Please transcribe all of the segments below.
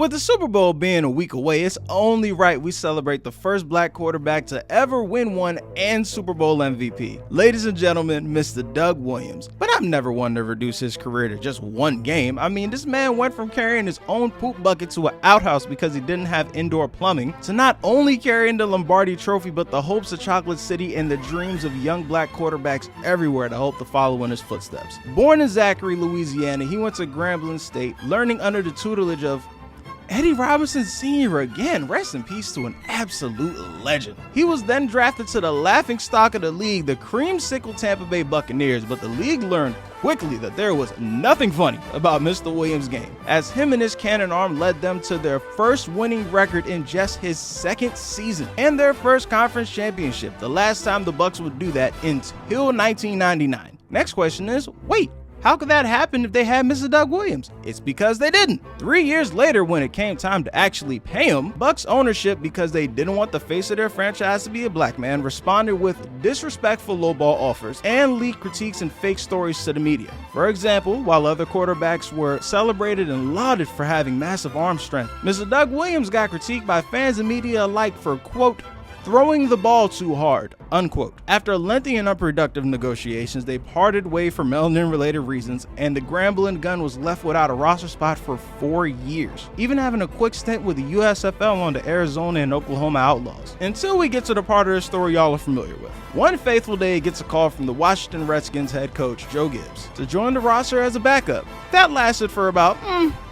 With the Super Bowl being a week away, it's only right we celebrate the first black quarterback to ever win one and Super Bowl MVP. Ladies and gentlemen, Mr. Doug Williams. But I've never wanted to reduce his career to just one game. I mean, this man went from carrying his own poop bucket to an outhouse because he didn't have indoor plumbing, to not only carrying the Lombardi Trophy, but the hopes of Chocolate City and the dreams of young black quarterbacks everywhere to hope to follow in his footsteps. Born in Zachary, Louisiana, he went to Grambling State, learning under the tutelage of Eddie Robinson Sr. again, rest in peace to an absolute legend. He was then drafted to the laughingstock of the league, the creamsicle Tampa Bay Buccaneers, but the league learned quickly that there was nothing funny about Mr. Williams' game, as him and his cannon arm led them to their first winning record in just his second season, and their first conference championship, the last time the Bucs would do that until 1999. Next question is, wait, how could that happen if they had Mr. Doug Williams? It's because they didn't. 3 years later, when it came time to actually pay him, Bucs ownership, because they didn't want the face of their franchise to be a black man, responded with disrespectful lowball offers and leaked critiques and fake stories to the media. For example, while other quarterbacks were celebrated and lauded for having massive arm strength, Mr. Doug Williams got critiqued by fans and media alike for, quote, throwing the ball too hard, unquote. After lengthy and unproductive negotiations, they parted ways for melanin-related reasons, and the Grambling Gun was left without a roster spot for 4 years, even having a quick stint with the USFL on the Arizona and Oklahoma Outlaws. Until we get to the part of the story y'all are familiar with. One fateful day, he gets a call from the Washington Redskins head coach, Joe Gibbs, to join the roster as a backup. That lasted for about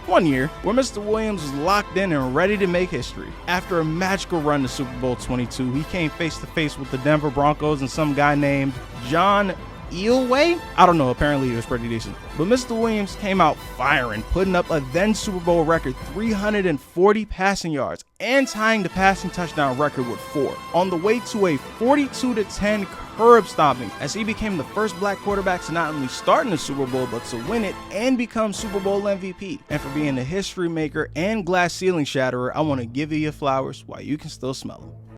1 year, where Mr. Williams was locked in and ready to make history. After a magical run to Super Bowl 22, he came face to face with the Denver Broncos and some guy named John Elway? I don't know, apparently he was pretty decent. But Mr. Williams came out firing, putting up a then Super Bowl record 340 passing yards and tying the passing touchdown record with 4, on the way to a 42-10 curb stomping, as he became the first black quarterback to not only start in the Super Bowl, but to win it and become Super Bowl MVP. And for being a history maker and glass ceiling shatterer, I want to give you your flowers while you can still smell them.